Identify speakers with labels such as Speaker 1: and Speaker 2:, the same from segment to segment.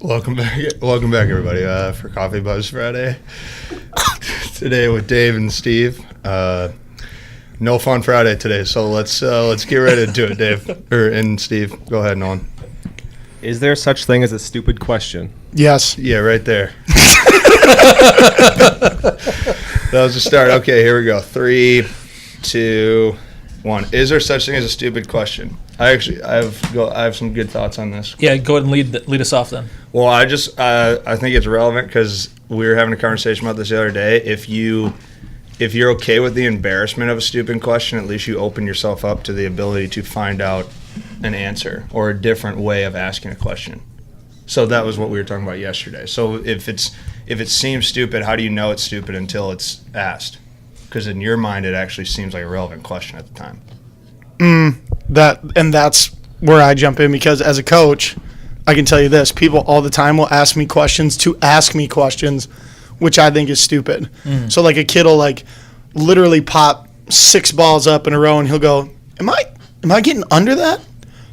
Speaker 1: Welcome back, everybody, for Coffee Buzz Friday. Today with Dave and Steve. No fun Friday today, so let's get right into it, Dave and Steve. Go ahead, Nolan.
Speaker 2: Is there such thing as a stupid question?
Speaker 3: Yes.
Speaker 1: Yeah, right there. That was the start. Okay, here we go. 3, 2, 1. Is there such thing as a stupid question? I have some good thoughts on this.
Speaker 4: Yeah, go ahead and lead us off then.
Speaker 1: Well, I think it's relevant because we were having a conversation about this the other day. If you're okay with the embarrassment of a stupid question, at least you open yourself up to the ability to find out an answer or a different way of asking a question. So that was what we were talking about yesterday. So if it seems stupid, how do you know it's stupid until it's asked? Because in your mind, it actually seems like a relevant question at the time.
Speaker 3: That's where I jump in, because as a coach, I can tell you this: people all the time will ask me questions to ask me questions, which I think is stupid. So like a kid will like literally pop 6 balls up in a row, and he'll go, "Am I getting under that?"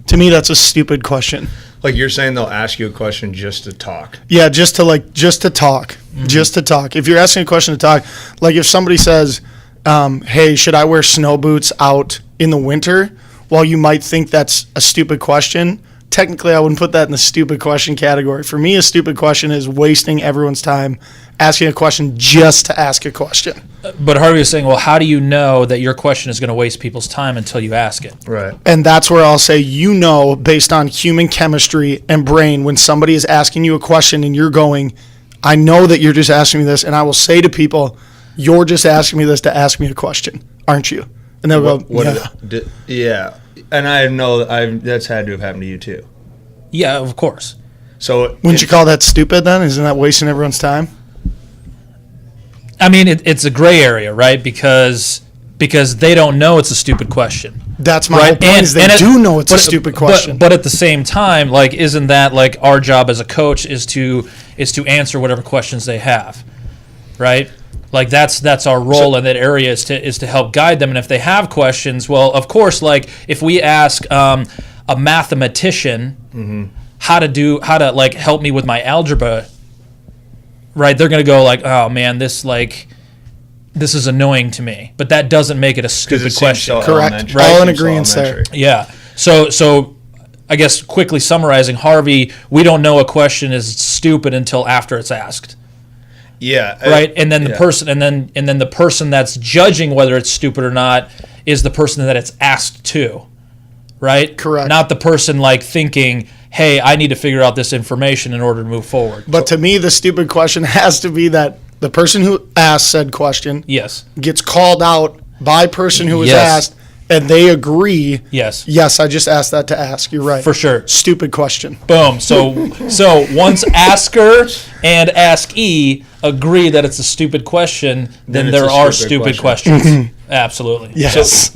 Speaker 3: To me, that's a stupid question.
Speaker 1: Like you're saying, they'll ask you a question just to talk.
Speaker 3: Yeah, just to talk. Just to talk. If you're asking a question to talk, like if somebody says, hey, should I wear snow boots out in the winter? While you might think that's a stupid question, technically I wouldn't put that in the stupid question category. For me, a stupid question is wasting everyone's time asking a question just to ask a question.
Speaker 4: But Harvey was saying, well, how do you know that your question is going to waste people's time until you ask it?
Speaker 1: Right.
Speaker 3: And that's where I'll say, based on human chemistry and brain, when somebody is asking you a question and you're going, I know that you're just asking me this, and I will say to people, you're just asking me this to ask me a question, aren't you? And they'll go,
Speaker 1: yeah. And I know that's had to have happened to you too.
Speaker 4: Yeah, of course.
Speaker 1: So
Speaker 3: wouldn't you call that stupid then? Isn't that wasting everyone's time?
Speaker 4: I mean, it's a gray area, right? Because they don't know it's a stupid question.
Speaker 3: That's my whole point, is they do know it's a stupid question.
Speaker 4: But at the same time, like, isn't that like our job as a coach is to answer whatever questions they have, right? Like that's our role in that area is to help guide them. And if they have questions, well, of course, like if we ask a mathematician how to like help me with my algebra, right? They're gonna go like, oh man, this is annoying to me. But that doesn't make it a stupid question.
Speaker 1: So
Speaker 3: correct.
Speaker 1: Right?
Speaker 3: All in agreement there.
Speaker 4: Yeah. So I guess quickly summarizing, Harvey, we don't know a question is stupid until after it's asked.
Speaker 1: Yeah.
Speaker 4: Right, and then the person, and then the person that's judging whether it's stupid or not is the person that it's asked to, right?
Speaker 3: Correct.
Speaker 4: Not the person like thinking, "Hey, I need to figure out this information in order to move forward."
Speaker 3: But to me, the stupid question has to be that the person who asked said question,
Speaker 4: yes,
Speaker 3: gets called out by person who was
Speaker 4: Yes.
Speaker 3: asked, and they agree.
Speaker 4: Yes.
Speaker 3: Yes, I just asked that to ask. You're right.
Speaker 4: For sure.
Speaker 3: Stupid question.
Speaker 4: Boom. So once asker and askee agree that it's a stupid question, then there are stupid questions. Absolutely.
Speaker 3: Yes.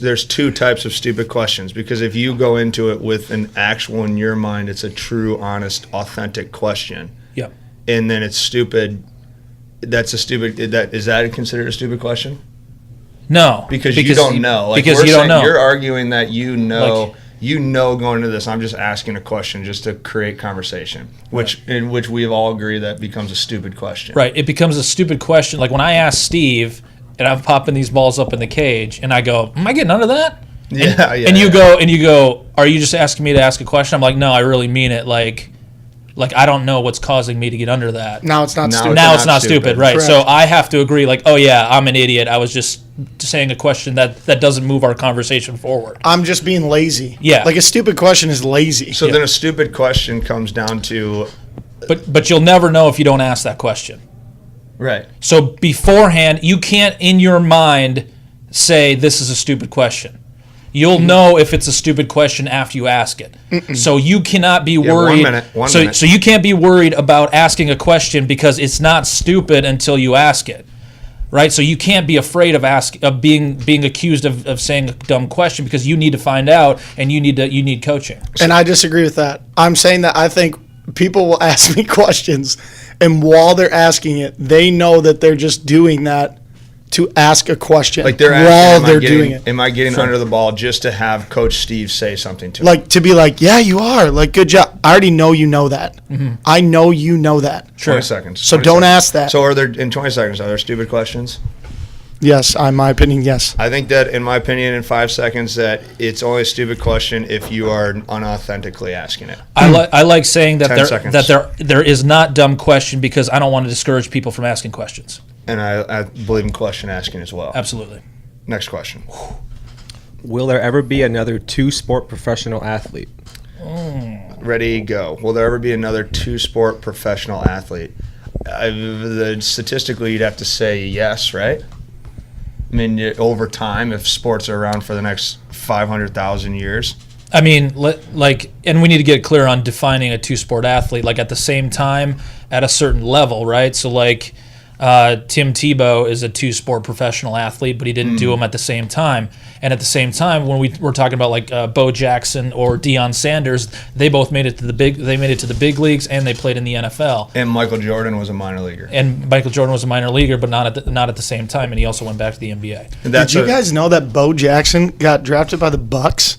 Speaker 1: There's 2 types of stupid questions, because if you go into it with an actual, in your mind, it's a true, honest, authentic question.
Speaker 4: Yep.
Speaker 1: And then it's stupid. Is that considered a stupid question?
Speaker 4: No.
Speaker 1: Because you don't know. Like
Speaker 4: because you don't know.
Speaker 1: You're arguing that you know going into this. I'm just asking a question just to create conversation, in which we have all agreed that becomes a stupid question.
Speaker 4: Right. It becomes a stupid question. Like when I ask Steve, and I'm popping these balls up in the cage, and I go, "Am I getting under that?" And you go, "Are you just asking me to ask a question?" I'm like, "No, I really mean it. Like I don't know what's causing me to get under that."
Speaker 3: Now it's not stupid.
Speaker 4: Now it's not stupid, right?
Speaker 3: Correct.
Speaker 4: So I have to agree, like, oh yeah, I'm an idiot. I was just saying a question that doesn't move our conversation forward.
Speaker 3: I'm just being lazy.
Speaker 4: Yeah.
Speaker 3: Like a stupid question is lazy.
Speaker 1: So then a stupid question comes down to...
Speaker 4: But you'll never know if you don't ask that question.
Speaker 1: Right.
Speaker 4: So beforehand, you can't in your mind say this is a stupid question. You'll know if it's a stupid question after you ask it. So you cannot be worried.
Speaker 1: 1 minute.
Speaker 4: So you can't be worried about asking a question because it's not stupid until you ask it, right? So you can't be afraid of being accused of saying a dumb question, because you need to find out, and you need coaching.
Speaker 3: And I disagree with that. I'm saying that I think people will ask me questions, and while they're asking it, they know that they're just doing that to ask a question
Speaker 1: Like they're
Speaker 3: while
Speaker 1: asking,
Speaker 3: they're doing it.
Speaker 1: Am I getting under the ball just to have Coach Steve say something to me?
Speaker 3: Like to be like, yeah, you are. Like, good job. I already know you know that. I know you know that.
Speaker 1: 20 seconds.
Speaker 3: So
Speaker 1: 20
Speaker 3: don't
Speaker 1: seconds.
Speaker 3: ask that.
Speaker 1: So are there, in 20 seconds, are there stupid questions?
Speaker 3: Yes, in my opinion, yes.
Speaker 1: I think that, in my opinion, in 5 seconds, that it's only a stupid question if you are unauthentically asking it.
Speaker 4: I like saying that
Speaker 1: 10 seconds.
Speaker 4: there is not dumb question because I don't want to discourage people from asking questions.
Speaker 1: And I believe in question asking as well.
Speaker 4: Absolutely.
Speaker 1: Next question.
Speaker 2: Will there ever be another two-sport professional athlete?
Speaker 1: Ready, go. Will there ever be another two-sport professional athlete? Statistically, you'd have to say yes, right? I mean, over time, if sports are around for the next 500,000 years.
Speaker 4: I mean, and we need to get clear on defining a two-sport athlete. Like at the same time, at a certain level, right? So like Tim Tebow is a two-sport professional athlete, but he didn't do them at the same time. And at the same time, when we're talking about like Bo Jackson or Deion Sanders, they both made it to the big leagues and they played in the NFL.
Speaker 1: And Michael Jordan was a minor leaguer.
Speaker 4: And Michael Jordan was a minor leaguer, but not at the same time. And he also went back to the NBA.
Speaker 3: Did you guys know that Bo Jackson got drafted by the Bucks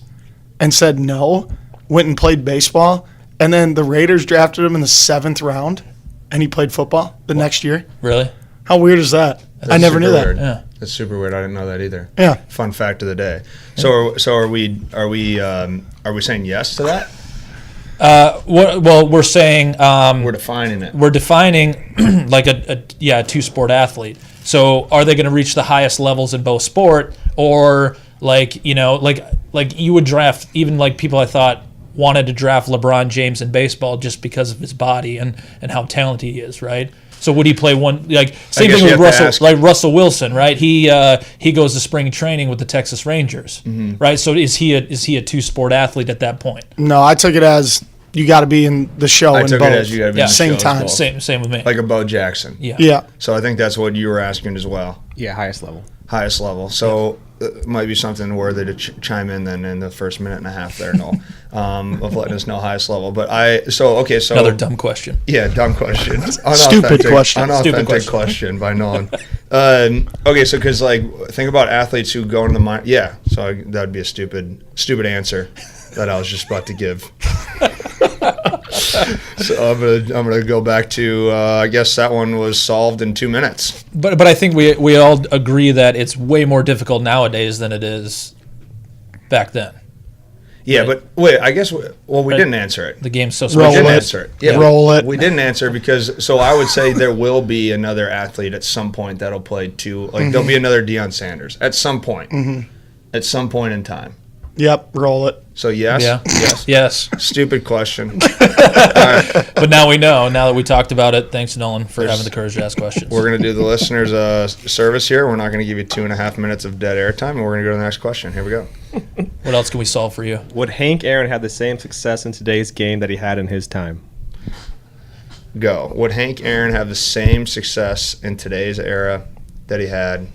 Speaker 3: and said no, went and played baseball, and then the Raiders drafted him in the 7th round, and he played football the next year?
Speaker 4: Really?
Speaker 3: How weird is that? I never knew that.
Speaker 1: Weird.
Speaker 4: Yeah.
Speaker 1: That's super weird. I didn't know that either.
Speaker 3: Yeah.
Speaker 1: Fun fact of the day. So are we saying yes to that?
Speaker 4: Well, we're saying
Speaker 1: We're defining it.
Speaker 4: we're defining like a two-sport athlete. So are they going to reach the highest levels in both sport, or like you would draft even like people I thought wanted to draft LeBron James in baseball just because of his body and how talented he is, right? So would he play one like same thing with Russell Wilson, right? He goes to spring training with the Texas Rangers, right? So is he a two-sport athlete at that point?
Speaker 3: No, I took it as you got to be in the show
Speaker 1: I
Speaker 3: and
Speaker 1: took
Speaker 3: both.
Speaker 1: it as you got to be in the
Speaker 3: same
Speaker 1: show as
Speaker 3: time.
Speaker 1: well.
Speaker 4: Same with me.
Speaker 1: Like a Bo Jackson.
Speaker 4: Yeah.
Speaker 3: Yeah.
Speaker 1: So I think that's what you were asking as well.
Speaker 2: Yeah, highest level.
Speaker 1: Highest level. So it might be something worthy to chime in then in the first minute and a half there, Noel, of letting us know highest level. But
Speaker 4: Another dumb question.
Speaker 1: Yeah, dumb question.
Speaker 3: Stupid question.
Speaker 1: Unauthentic question by Nolan. Okay, so because think about athletes who go into the mind. Yeah, so that would be a stupid answer that I was just about to give. So I'm gonna go back to I guess that one was solved in 2 minutes.
Speaker 4: But I think we all agree that it's way more difficult nowadays than it is back then.
Speaker 1: Yeah,
Speaker 4: Right.
Speaker 1: but wait, I guess we didn't answer it.
Speaker 4: The game's so
Speaker 1: We
Speaker 3: Roll
Speaker 1: didn't
Speaker 3: it.
Speaker 1: answer it. Yeah,
Speaker 3: Roll it.
Speaker 1: We didn't answer because so I would say there will be another athlete at some point that'll play two. Like there'll be another Deion Sanders at some point. At some point in time.
Speaker 3: Yep, roll it.
Speaker 1: So yes,
Speaker 4: Yeah.
Speaker 1: yes,
Speaker 4: Yes.
Speaker 1: Stupid question.
Speaker 4: But now we know. Now that we talked about it, thanks Nolan for having the courage to ask questions.
Speaker 1: We're gonna do the listeners service here. We're not gonna give you 2.5 minutes of dead air time, and we're gonna go to the next question. Here we go.
Speaker 4: What else can we solve for you?
Speaker 2: Would Hank Aaron have the same success in today's game that he had in his time?
Speaker 1: Go. Would Hank Aaron have the same success in today's era that he had?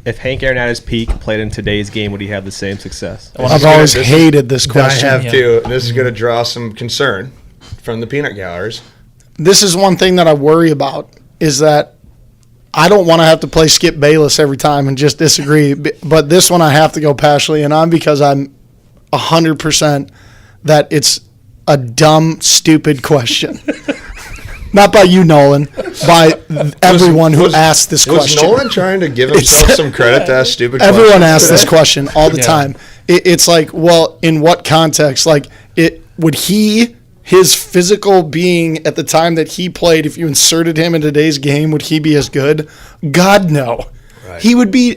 Speaker 2: If Hank Aaron at his peak played in today's game, would he have the same success?
Speaker 3: I've always hated this question.
Speaker 1: I have too. This is gonna draw some concern from the peanut galleries.
Speaker 3: This is one thing that I worry about is that I don't want to have to play Skip Bayless every time and just disagree. But this one I have to go passionately in on because I'm 100% that it's a dumb, stupid question. Not by you, Nolan, by everyone who asked this question.
Speaker 1: Was Nolan trying to give himself some credit to ask stupid questions?
Speaker 3: Everyone asks this question all the time. It's like, well, in what context? Like, would his physical being at the time that he played, if you inserted him in today's game, would he be as good? God, no. Right. He would be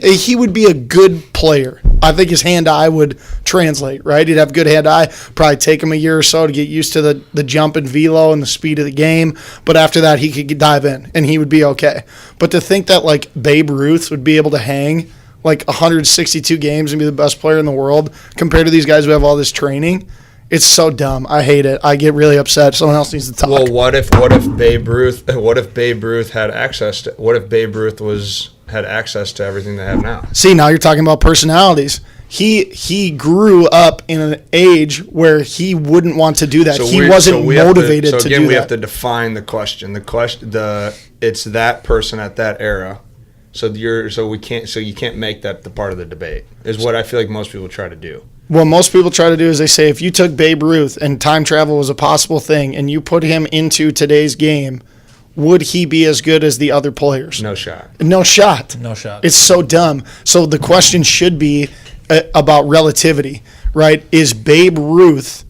Speaker 3: a good player. I think his hand-eye would translate, right? He'd have good hand-eye. Probably take him a year or so to get used to the jump and velo and the speed of the game. But after that, he could dive in, and he would be okay. But to think that, like, Babe Ruth would be able to hang, like, 162 games and be the best player in the world compared to these guys who have all this training, it's so dumb. I hate it. I get really upset. Someone else needs to talk.
Speaker 1: Well, what if Babe Ruth had access to? What if Babe Ruth had access to everything they have now?
Speaker 3: See, now you're talking about personalities. He grew up in an age where he wouldn't want to do that. He wasn't motivated to do that. So again,
Speaker 1: we have to define the question. It's that person at that era. So you can't make that the part of the debate. Is what I feel like most people try to do.
Speaker 3: What most people try to do is they say if you took Babe Ruth and time travel was a possible thing and you put him into today's game, would he be as good as the other players?
Speaker 1: No shot.
Speaker 3: No shot.
Speaker 4: No shot.
Speaker 3: It's so dumb. So the question should be about relativity, right? Is Babe Ruth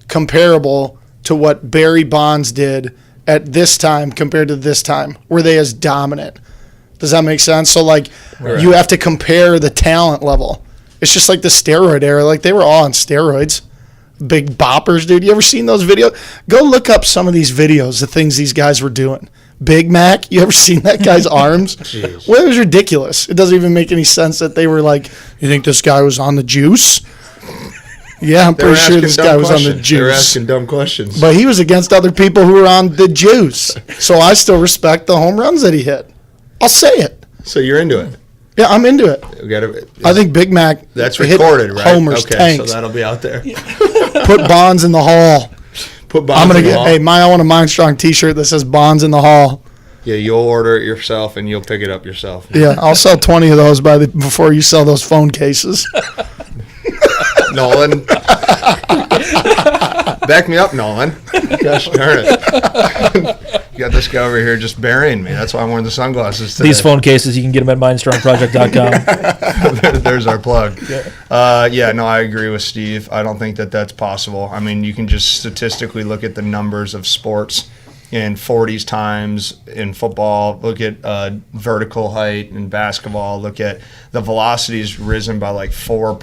Speaker 3: comparable to what Barry Bonds did at this time compared to this time? Were they as dominant? Does that make sense? So, like, you have to compare the talent level. It's just like the steroid era. Like, they were all on steroids. Big boppers, dude. You ever seen those videos? Go look up some of these videos, the things these guys were doing. Big Mac, you ever seen that guy's arms?
Speaker 1: Jeez.
Speaker 3: Well, it was ridiculous. It doesn't even make any sense that they were like, you think this guy was on the juice? Yeah, I'm pretty sure this guy was on the juice.
Speaker 1: They were asking dumb questions.
Speaker 3: But he was against other people who were on the juice. So I still respect the home runs that he hit. I'll say it.
Speaker 1: So you're into it?
Speaker 3: Yeah, I'm into it. I think Big Mac
Speaker 1: that's
Speaker 3: hit
Speaker 1: recorded, right?
Speaker 3: homers,
Speaker 1: okay,
Speaker 3: tanks.
Speaker 1: so that'll be out there.
Speaker 3: Put Bonds in the hall.
Speaker 1: Put Bonds in the hall.
Speaker 3: Hey, I want a MindStrong t-shirt that says Bonds in the hall.
Speaker 1: Yeah, you'll order it yourself and you'll pick it up yourself.
Speaker 3: Yeah, I'll sell 20 of those before you sell those phone cases.
Speaker 1: Nolan. Back me up, Nolan. Gosh darn it. You got this guy over here just burying me. That's why I'm wearing the sunglasses today.
Speaker 4: These phone cases, you can get them at mindstrongproject.com.
Speaker 1: There's our plug. I agree with Steve. I don't think that that's possible. I mean, you can just statistically look at the numbers of sports in 40s times in football, look at vertical height in basketball, look at the velocity's risen by like 4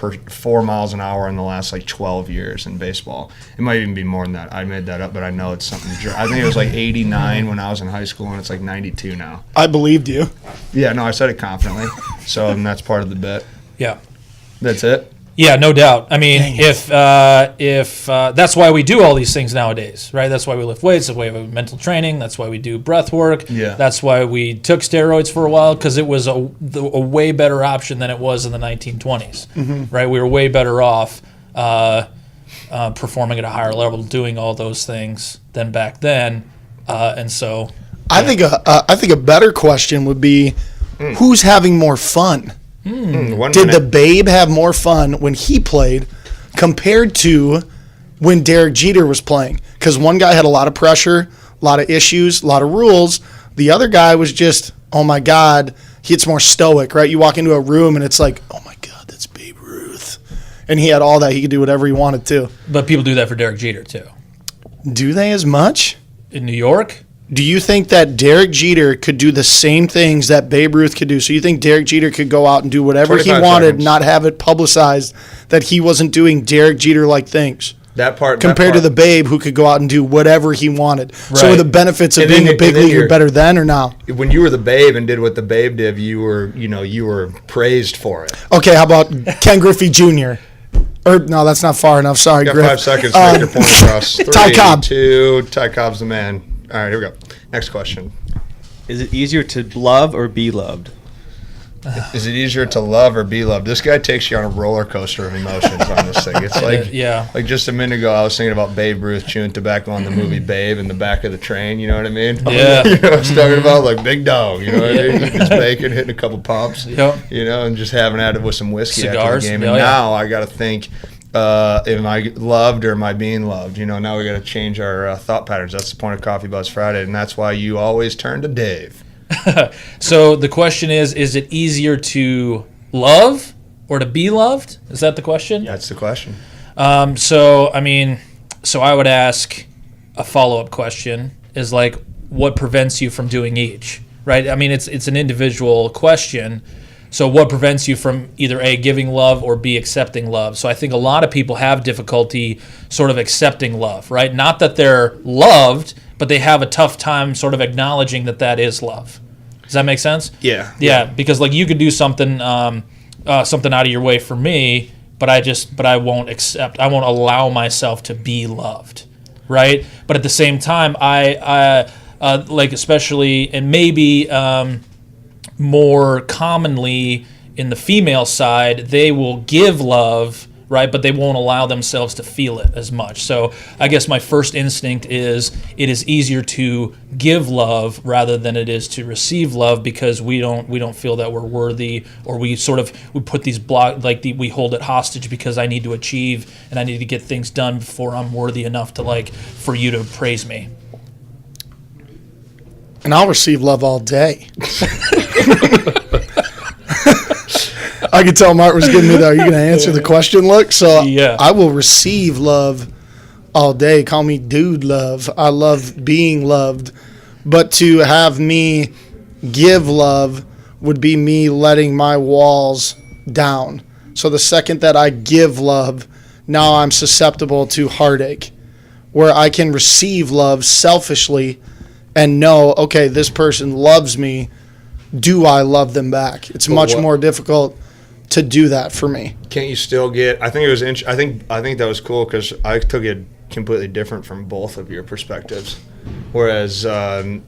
Speaker 1: miles an hour in the last like 12 years in baseball. It might even be more than that. I made that up, but I know it's something. I think it was like 89 when I was in high school, and it's like 92 now.
Speaker 3: I believed you.
Speaker 1: Yeah, no, I said it confidently. So and that's part of the bit.
Speaker 4: Yeah.
Speaker 1: That's it?
Speaker 4: Yeah, no doubt. I mean, if that's why we do all these things nowadays, right? That's why we lift weights. That's why we have mental training. That's why we do breath work.
Speaker 1: Yeah.
Speaker 4: That's why we took steroids for a while, because it was a way better option than it was in the 1920s, right? We were way better off performing at a higher level, doing all those things than back then, and so.
Speaker 3: I think a better question would be, who's having more fun? Did the Babe have more fun when he played compared to when Derek Jeter was playing? Because one guy had a lot of pressure, a lot of issues, a lot of rules. The other guy was just, oh my God, it's more stoic, right? You walk into a room and it's like, oh my God, that's Babe Ruth. And he had all that. He could do whatever he wanted to.
Speaker 4: But people do that for Derek Jeter too.
Speaker 3: Do they as much?
Speaker 4: In New York?
Speaker 3: Do you think that Derek Jeter could do the same things that Babe Ruth could do? So you think Derek Jeter could go out and do whatever he wanted, not have it publicized that he wasn't doing Derek Jeter-like things? Compared to the Babe, who could go out and do whatever he wanted. Right. So were the benefits of being a big leaguer better then or now?
Speaker 1: When you were the Babe and did what the Babe did, you were praised for it.
Speaker 3: Okay, how about Ken Griffey Jr.? Or no, that's not far enough. Sorry,
Speaker 1: Got
Speaker 3: Griff.
Speaker 1: 5 seconds to make your point across. 3,
Speaker 3: Ty Cobb.
Speaker 1: 2, Ty Cobb's the man. All right, here we go. Next question.
Speaker 2: Is it easier to love or be loved?
Speaker 1: Is it easier to love or be loved? This guy takes you on a roller coaster of emotions on this thing. It's like, like just a minute ago, I was thinking about Babe Ruth chewing tobacco on the movie Babe in the back of the train. You know what I mean?
Speaker 4: Yeah.
Speaker 1: You know what I was talking about? Like Big Dog. You know what I mean? Just bacon, hitting a couple pumps.
Speaker 4: Yep.
Speaker 1: You know, and just having at it with some whiskey
Speaker 4: Cigars.
Speaker 1: after the game. And now I got to think, am I loved or am I being loved? You know, now we got to change our thought patterns. That's the point of Coffee Buzz Friday, and that's why you always turn to Dave.
Speaker 4: So the question is it easier to love or to be loved? Is that the question?
Speaker 1: That's the question.
Speaker 4: So I would ask a follow-up question is like, what prevents you from doing each, right? I mean, it's an individual question. So what prevents you from either A, giving love, or B, accepting love? So I think a lot of people have difficulty sort of accepting love, right? Not that they're loved, but they have a tough time sort of acknowledging that that is love. Does that make sense?
Speaker 1: Yeah.
Speaker 4: Yeah, because like you could do something something out of your way for me, but I won't allow myself to be loved, right? But at the same time, I like especially and maybe more commonly in the female side, they will give love right? But they won't allow themselves to feel it as much. So I guess my first instinct is it is easier to give love rather than it is to receive love, because we don't feel that we're worthy, or we put these we hold it hostage because I need to achieve and I need to get things done before I'm worthy enough to for you to praise me.
Speaker 3: And I'll receive love all day. I could tell Mark was giving me the, are you going to answer the question look? So
Speaker 4: yeah.
Speaker 3: I will receive love all day. Call me dude love. I love being loved. But to have me give love would be me letting my walls down. So the second that I give love, now I'm susceptible to heartache, where I can receive love selfishly and know, okay, this person loves me. Do I love them back? It's much more difficult to do that for me.
Speaker 1: Can't you still get? I think it was. I think that was cool because I took it completely different from both of your perspectives. Whereas I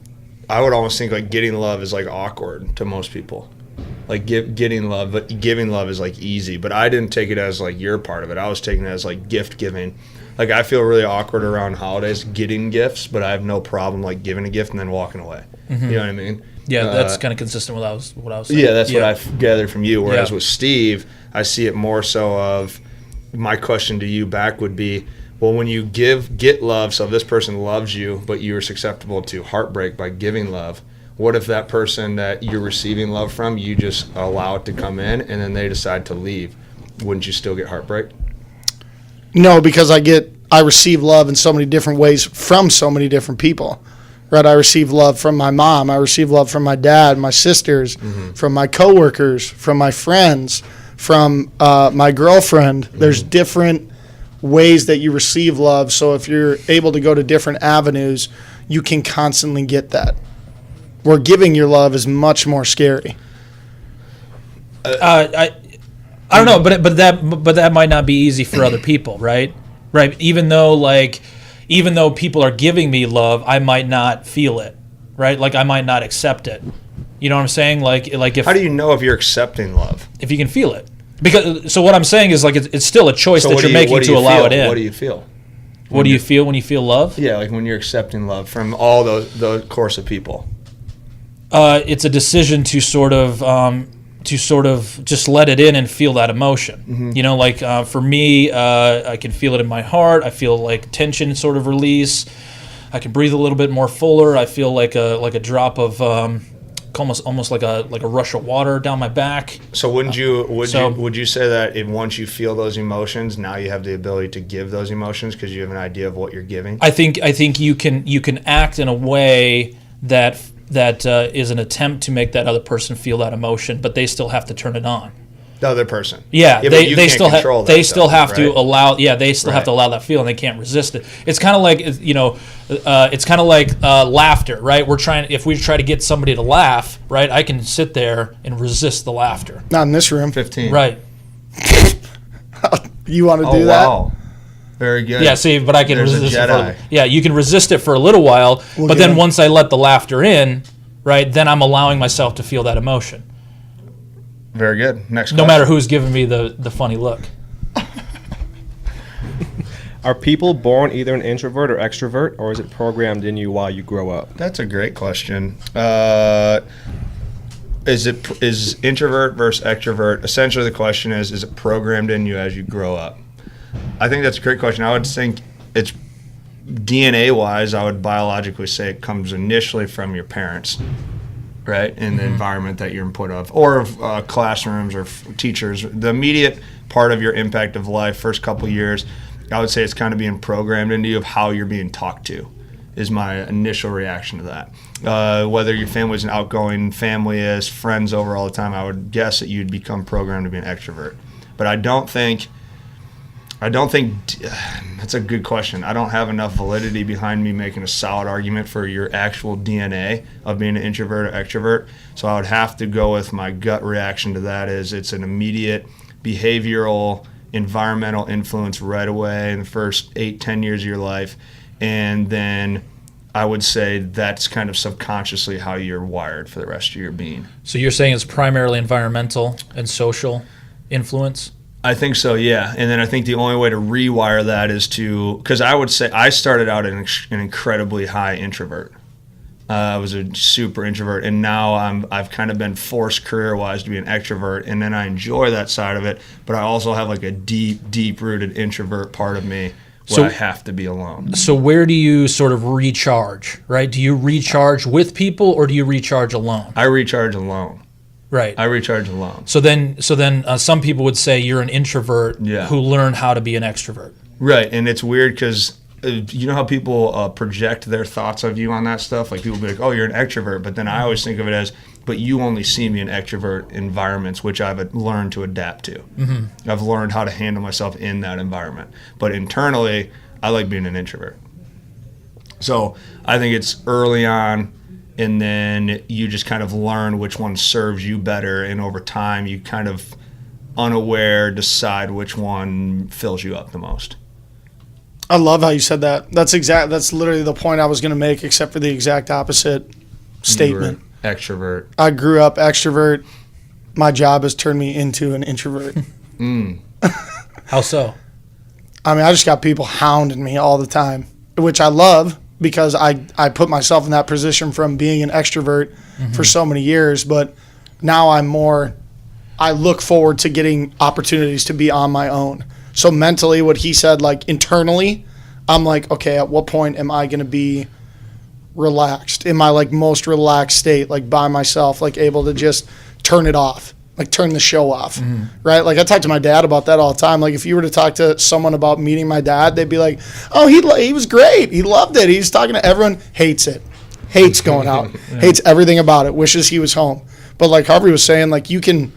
Speaker 1: would almost think getting love is awkward to most people. Getting love, but giving love is easy. But I didn't take it as your part of it. I was taking it as gift giving. I feel really awkward around holidays getting gifts, but I have no problem giving a gift and then walking away. Mm-hmm. You know what I mean?
Speaker 4: Yeah, that's kind of consistent with what I was saying.
Speaker 1: Yeah, that's what I've gathered from you. Whereas with Steve, I see it more so of, my question to you back would be, well, when you get love, so if this person loves you, but you are susceptible to heartbreak by giving love, what if that person that you're receiving love from, you just allow it to come in and then they decide to leave? Wouldn't you still get heartbreak?
Speaker 3: No, because I receive love in so many different ways from so many different people. Right, I receive love from my mom. I receive love from my dad, my sisters, from my coworkers, from my friends, from my girlfriend. There's different ways that you receive love. So if you're able to go to different avenues, you can constantly get that. Where giving your love is much more scary.
Speaker 4: I don't know, but that might not be easy for other people, right? Right, even though people are giving me love, I might not feel it, right? I might not accept it. You know what I'm saying? If
Speaker 1: how do you know if you're accepting love?
Speaker 4: If you can feel it, because what I'm saying is it's still a choice that you're making to allow it in.
Speaker 1: What do you feel?
Speaker 4: What do you feel when you feel love?
Speaker 1: Yeah, when you're accepting love from all the course of people.
Speaker 4: It's a decision to sort of just let it in and feel that emotion. Mm-hmm. For me, I can feel it in my heart. I feel tension sort of release. I can breathe a little bit more fuller. I feel like a drop of almost like a rush of water down my back.
Speaker 1: So would you say that if once you feel those emotions, now you have the ability to give those emotions because you have an idea of what you're giving?
Speaker 4: I think you can act in a way that is an attempt to make that other person feel that emotion, but they still have to turn it on.
Speaker 1: The other person.
Speaker 4: Yeah, they still have
Speaker 1: right?
Speaker 4: to allow. Yeah, they still have to allow that feeling. They can't resist it. It's kind of like laughter, right? If we try to get somebody to laugh, right? I can sit there and resist the laughter.
Speaker 3: Not in this room.
Speaker 1: 15.
Speaker 4: Right.
Speaker 3: You want to do that?
Speaker 1: Wow. Very good.
Speaker 4: Yeah, see, but I can resist
Speaker 1: it.
Speaker 4: You can resist it for a little while, but then once I let the laughter in, right, then I'm allowing myself to feel that emotion.
Speaker 1: Very good. Next question.
Speaker 4: No matter who's giving me the funny look.
Speaker 2: Are people born either an introvert or extrovert, or is it programmed in you while you grow up?
Speaker 1: That's a great question. Is introvert versus extrovert? Essentially, the question is it programmed in you as you grow up? I think that's a great question. I would think it's DNA-wise, I would biologically say it comes initially from your parents, right, in the environment that you're in put of, or classrooms or teachers. The immediate part of your impact of life, first couple years, I would say it's kind of being programmed into you of how you're being talked to, is my initial reaction to that. Whether your family's an outgoing family is, friends over all the time, I would guess that you'd become programmed to be an extrovert. But I don't think that's a good question. I don't have enough validity behind me making a solid argument for your actual DNA of being an introvert or extrovert. So I would have to go with my gut reaction to that is it's an immediate behavioral, environmental influence right away in the first 8-10 years of your life. And then I would say that's kind of subconsciously how you're wired for the rest of your being.
Speaker 4: So you're saying it's primarily environmental and social influence?
Speaker 1: I think so, yeah. And then I think the only way to rewire that is because I would say I started out an incredibly high introvert. I was a super introvert, and now I've kind of been forced career-wise to be an extrovert, and then I enjoy that side of it, but I also have like a deep-rooted introvert part of me where I have to be alone.
Speaker 4: So where do you sort of recharge, right? Do you recharge with people, or do you recharge alone?
Speaker 1: I recharge alone.
Speaker 4: Right.
Speaker 1: I recharge alone.
Speaker 4: So then some people would say you're an introvert who learned how to be an extrovert.
Speaker 1: Right, and it's weird because you know how people project their thoughts of you on that stuff? Like people be like, oh, you're an extrovert, but then I always think of it as, but you only see me in extrovert environments, which I've learned to adapt to. Mm-hmm. I've learned how to handle myself in that environment. But internally, I like being an introvert. So I think it's early on, and then you just kind of learn which one serves you better, and over time you kind of unaware decide which one fills you up the most.
Speaker 3: I love how you said that. That's literally the point I was going to make, except for the exact opposite statement.
Speaker 1: Extrovert.
Speaker 3: I grew up extrovert. My job has turned me into an introvert.
Speaker 4: How so?
Speaker 3: I mean, I just got people hounding me all the time, which I love because I put myself in that position from being an extrovert for so many years. But now I look forward to getting opportunities to be on my own. So mentally, what he said, like internally, I'm like, okay, at what point am I going to be relaxed? In my like most relaxed state, like by myself, like able to just turn it off, like turn the show off, right? Like I talk to my dad about that all the time. Like if you were to talk to someone about meeting my dad, they'd be like, oh, he was great. He loved it. He's talking to everyone, hates it, hates going out, hates everything about it, wishes he was home. But like Harvey was saying, like you can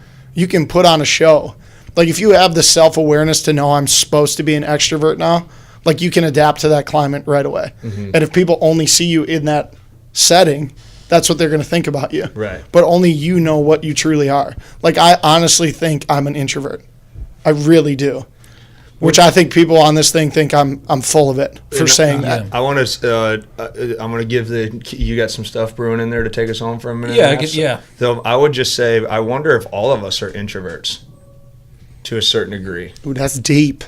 Speaker 3: put on a show. Like if you have the self-awareness to know I'm supposed to be an extrovert now, like you can adapt to that climate right away. Mm-hmm. And if people only see you in that setting, that's what they're going to think about you.
Speaker 1: Right.
Speaker 3: But only you know what you truly are. Like I honestly think I'm an introvert. I really do. Which I think people on this thing think I'm full of it for saying that.
Speaker 1: I want to. I'm going to give you got some stuff brewing in there to take us home for a minute.
Speaker 4: Yeah.
Speaker 1: So I would just say I wonder if all of us are introverts. To a certain degree.
Speaker 3: Ooh, that's deep.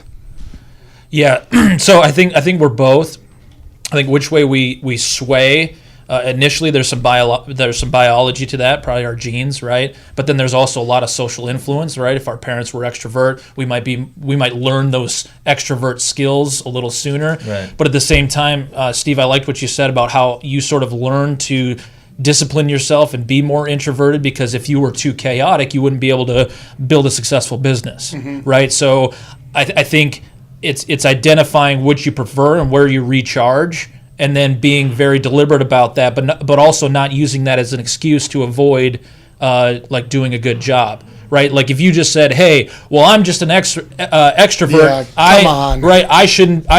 Speaker 4: Yeah. So I think we're both. I think which way we sway. Initially, there's some biology to that, probably our genes, right? But then there's also a lot of social influence, right? If our parents were extrovert, we might learn those extrovert skills a little sooner.
Speaker 1: Right.
Speaker 4: But at the same time, Steve, I liked what you said about how you sort of learn to discipline yourself and be more introverted, because if you were too chaotic, you wouldn't be able to build a successful business, right? So I think it's identifying which you prefer and where you recharge, and then being very deliberate about that, but also not using that as an excuse to avoid like doing a good job. Right, like if you just said, "Hey, well, I'm just an extrovert. Right, I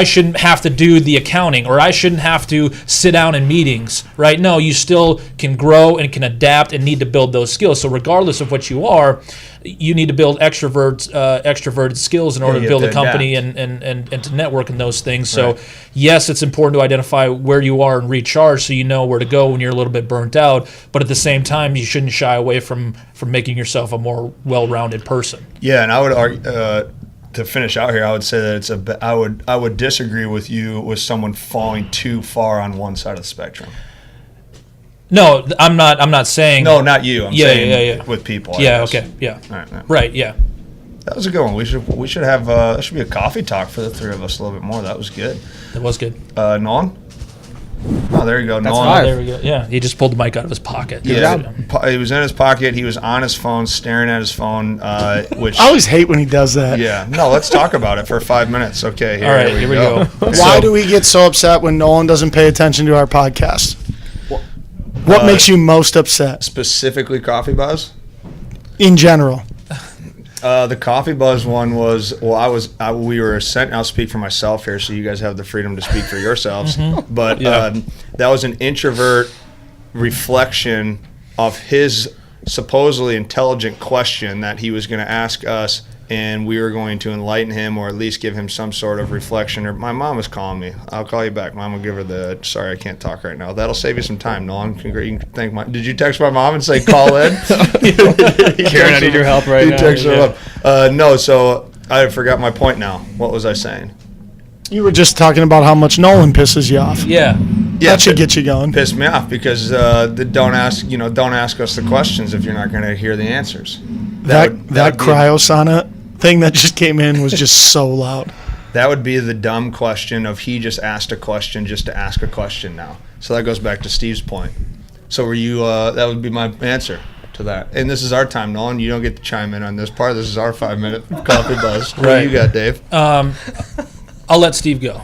Speaker 4: shouldn't have to do the accounting, or I shouldn't have to sit down in meetings." Right? No, you still can grow and can adapt and need to build those skills. So regardless of what you are, you need to build extroverted skills in order to build a company and to network and those things. So yes, it's important to identify where you are and recharge so you know where to go when you're a little bit burnt out. But at the same time, you shouldn't shy away from making yourself a more well-rounded person.
Speaker 1: Yeah, and I would argue, to finish out here, I would say that I would disagree with you with someone falling too far on one side of the spectrum.
Speaker 4: No, I'm not saying.
Speaker 1: No, not you. I'm saying
Speaker 4: yeah.
Speaker 1: with people.
Speaker 4: Okay. Yeah.
Speaker 1: All right.
Speaker 4: Right. Yeah.
Speaker 1: That was a good one. We should have that should be a coffee talk for the three of us a little bit more. That was good.
Speaker 4: That was good.
Speaker 1: Nolan? Oh, there you go.
Speaker 2: That's
Speaker 1: Nolan.
Speaker 2: 5.
Speaker 4: There we go. Yeah, he just pulled the mic out of his pocket.
Speaker 1: Yeah, he was in his pocket. He was on his phone, staring at his phone. Which
Speaker 3: I always hate when he does that.
Speaker 1: Yeah. No, let's talk about it for 5 minutes. Okay.
Speaker 4: All right. Here we go.
Speaker 3: Why do we get so upset when Nolan doesn't pay attention to our podcast? What makes you most upset?
Speaker 1: Specifically, Coffee Buzz?
Speaker 3: In general.
Speaker 1: The Coffee Buzz one was, we were sent, I'll speak for myself here, so you guys have the freedom to speak for yourselves. But that was an introvert reflection of his supposedly intelligent question that he was going to ask us, and we were going to enlighten him or at least give him some sort of reflection. Or my mom is calling me. I'll call you back. Mom will give her sorry, I can't talk right now. That'll save you some time, Nolan. You can thank did you text my mom and say call in?
Speaker 2: Karen, I need your help right now.
Speaker 1: Text her up. No, so I forgot my point now. What was I saying?
Speaker 3: You were just talking about how much Nolan pisses you off.
Speaker 4: Yeah.
Speaker 3: That should get you going.
Speaker 1: Pissed me off because don't ask us the questions if you're not going to hear the answers.
Speaker 3: That cryosana thing that just came in was just so loud.
Speaker 1: That would be the dumb question of he just asked a question just to ask a question now. So that goes back to Steve's point. So were you? That would be my answer to that. And this is our time, Nolan. You don't get to chime in on this part. This is our 5-minute coffee buzz. What do you got, Dave?
Speaker 4: I'll let Steve go.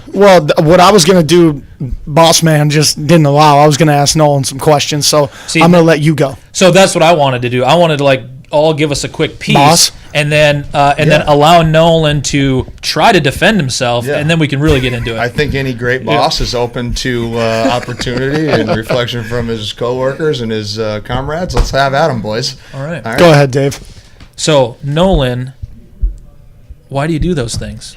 Speaker 3: Well, what I was going to do, boss man just didn't allow. I was going to ask Nolan some questions, so I'm going to let you go.
Speaker 4: So that's what I wanted to do. I wanted to all give us a quick piece,
Speaker 3: boss.
Speaker 4: and then allow Nolan to try to defend himself, and then we can really get into it.
Speaker 1: I think any great boss is open to opportunity and reflection from his coworkers and his comrades. Let's have at 'em, boys.
Speaker 4: All right.
Speaker 3: Go ahead, Dave.
Speaker 4: So, Nolan, why do you do those things?